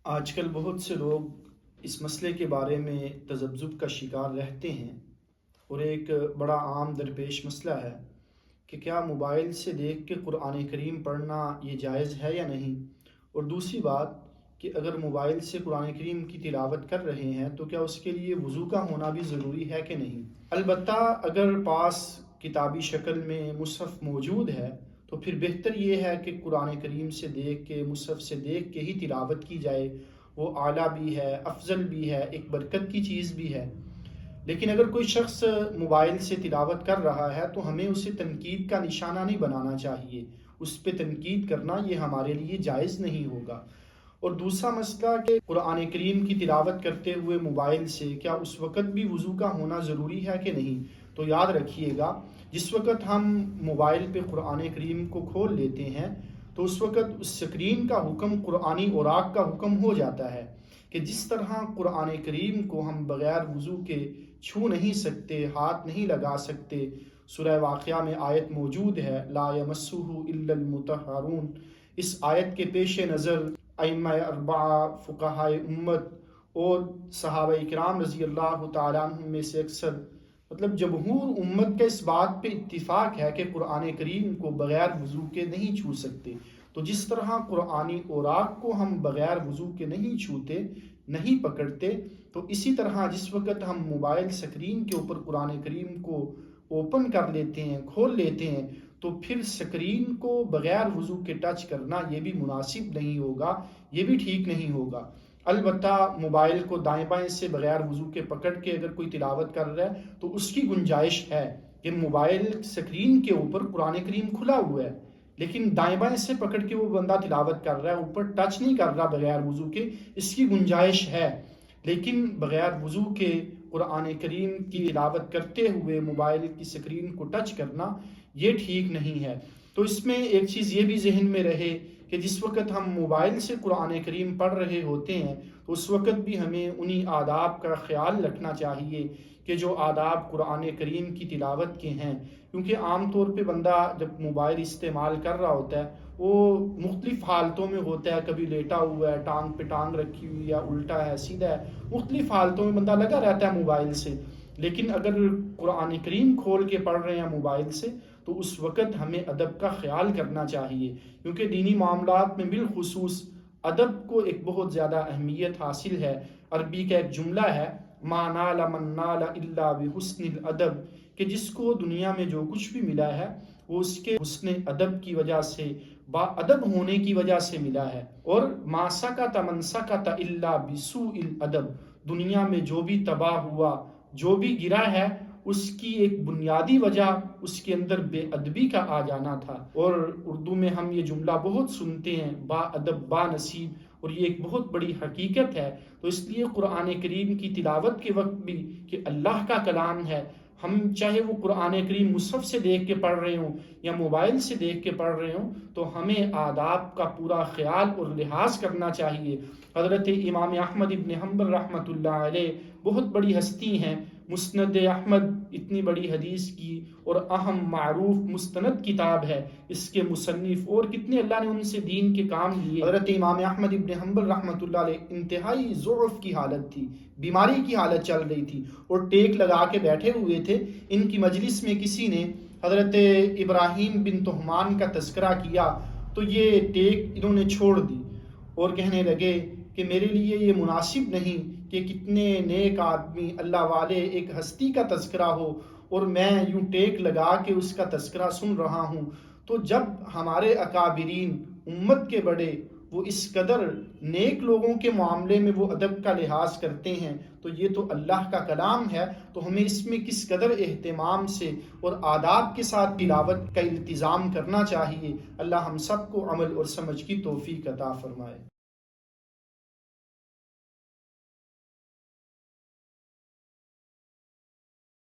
آج کل بہت سے لوگ اس مسئلے کے بارے میں تذبذب کا شکار رہتے ہیں، اور ایک بڑا عام درپیش مسئلہ ہے کہ کیا موبائل سے دیکھ کے قرآن کریم پڑھنا یہ جائز ہے یا نہیں، اور دوسری بات کہ اگر موبائل سے قرآن کریم کی تلاوت کر رہے ہیں تو کیا اس کے لیے وضو کا ہونا بھی ضروری ہے کہ نہیں۔ البتہ اگر پاس کتابی شکل میں مصحف موجود ہے تو پھر بہتر یہ ہے کہ قرآن کریم سے دیکھ کے، مصحف سے دیکھ کے ہی تلاوت کی جائے، وہ اعلیٰ بھی ہے، افضل بھی ہے، ایک برکت کی چیز بھی ہے۔ لیکن اگر کوئی شخص موبائل سے تلاوت کر رہا ہے تو ہمیں اسے تنقید کا نشانہ نہیں بنانا چاہیے، اس پہ تنقید کرنا یہ ہمارے لیے جائز نہیں ہوگا۔ اور دوسرا مسئلہ کہ قرآن کریم کی تلاوت کرتے ہوئے موبائل سے کیا اس وقت بھی وضو کا ہونا ضروری ہے کہ نہیں، تو یاد رکھیے گا جس وقت ہم موبائل پہ قرآن کریم کو کھول لیتے ہیں تو اس وقت اس سکرین کا حکم قرآنی اوراق کا حکم ہو جاتا ہے کہ جس طرح قرآن کریم کو ہم بغیر وضو کے چھو نہیں سکتے، ہاتھ نہیں لگا سکتے۔ سورہ واقعہ میں آیت موجود ہے لا یمسہ الا المطہرون۔ اس آیت کے پیش نظر ائمہ اربعہ، فقہائے امت اور صحابہ کرام رضی اللہ تعالیٰ عنہم میں سے اکثر جمہور امت کا اس بات پہ اتفاق ہے کہ قرآن کریم کو بغیر وضو کے نہیں چھو سکتے۔ تو جس طرح قرآنی اوراق کو ہم بغیر وضو کے نہیں چھوتے، نہیں پکڑتے، تو اسی طرح جس وقت ہم موبائل سکرین کے اوپر قرآن کریم کو اوپن کر لیتے ہیں، کھول لیتے ہیں، تو پھر سکرین کو بغیر وضو کے ٹچ کرنا یہ بھی مناسب نہیں ہوگا، یہ بھی ٹھیک نہیں ہوگا۔ البتہ موبائل کو دائیں بائیں سے بغیر وضو کے پکڑ کے اگر کوئی تلاوت کر رہا ہے تو اس کی گنجائش ہے کہ موبائل سکرین کے اوپر قرآن کریم کھلا ہوا ہے، لیکن دائیں بائیں سے پکڑ کے وہ بندہ تلاوت کر رہا ہے، اوپر ٹچ نہیں کر رہا بغیر وضو کے، اس کی گنجائش ہے۔ لیکن بغیر وضو کے قرآن کریم کی تلاوت کرتے ہوئے موبائل کی سکرین کو ٹچ کرنا یہ ٹھیک نہیں ہے۔ تو اس میں ایک چیز یہ بھی ذہن میں رہے کہ جس وقت ہم موبائل سے قرآن کریم پڑھ رہے ہوتے ہیں تو اس وقت بھی ہمیں انہی آداب کا خیال رکھنا چاہیے کہ جو آداب قرآن کریم کی تلاوت کے ہیں، کیونکہ عام طور پہ بندہ جب موبائل استعمال کر رہا ہوتا ہے وہ مختلف حالتوں میں ہوتا ہے، کبھی لیٹا ہوا ہے، ٹانگ پہ ٹانگ رکھی ہوئی ہے، الٹا ہے، سیدھا ہے، مختلف حالتوں میں بندہ لگا رہتا ہے موبائل سے۔ لیکن اگر قرآن کریم کھول کے پڑھ رہے ہیں موبائل سے تو اس وقت ہمیں ادب کا خیال کرنا چاہیے، کیونکہ دینی معاملات میں بالخصوص ادب کو ایک بہت زیادہ اہمیت حاصل ہے۔ عربی کا ایک جملہ ہے ما نال من نال الا بحسن الادب، کہ جس کو دنیا میں جو کچھ بھی ملا ہے وہ اس کے حسن ادب کی وجہ سے، با ادب ہونے کی وجہ سے ملا ہے۔ اور ما سکت من سکت الا بسوء الادب، دنیا میں جو بھی تباہ ہوا، جو بھی گرا ہے، اس کی ایک بنیادی وجہ اس کے اندر بے ادبی کا آ جانا تھا۔ اور اردو میں ہم یہ جملہ بہت سنتے ہیں با ادب با نصیب، اور یہ ایک بہت بڑی حقیقت ہے۔ تو اس لیے قرآن کریم کی تلاوت کے وقت بھی کہ اللہ کا کلام ہے، ہم چاہے وہ قرآن کریم مصحف سے دیکھ کے پڑھ رہے ہوں یا موبائل سے دیکھ کے پڑھ رہے ہوں، تو ہمیں آداب کا پورا خیال اور لحاظ کرنا چاہیے۔ حضرت امام احمد ابن حنبل رحمۃ اللہ علیہ بہت بڑی ہستی ہیں، مسند احمد اتنی بڑی حدیث کی اور اہم معروف مستند کتاب ہے، اس کے مصنف اور کتنے اللہ نے ان سے دین کے کام لیے۔ حضرت امام احمد ابن حنبل رحمۃ اللہ علیہ انتہائی ضعف کی حالت تھی، بیماری کی حالت چل رہی تھی اور ٹیک لگا کے بیٹھے ہوئے تھے۔ ان کی مجلس میں کسی نے حضرت ابراہیم بن تہمان کا تذکرہ کیا تو یہ ٹیک انہوں نے چھوڑ دی اور کہنے لگے کہ میرے لیے یہ مناسب نہیں کہ کتنے نیک آدمی اللہ والے ایک ہستی کا تذکرہ ہو اور میں یوں ٹیک لگا کے اس کا تذکرہ سن رہا ہوں۔ تو جب ہمارے اکابرین امت کے بڑے وہ اس قدر نیک لوگوں کے معاملے میں وہ ادب کا لحاظ کرتے ہیں تو یہ تو اللہ کا کلام ہے، تو ہمیں اس میں کس قدر اہتمام سے اور آداب کے ساتھ تلاوت کا التزام کرنا چاہیے۔ اللہ ہم سب کو عمل اور سمجھ کی توفیق عطا فرمائے۔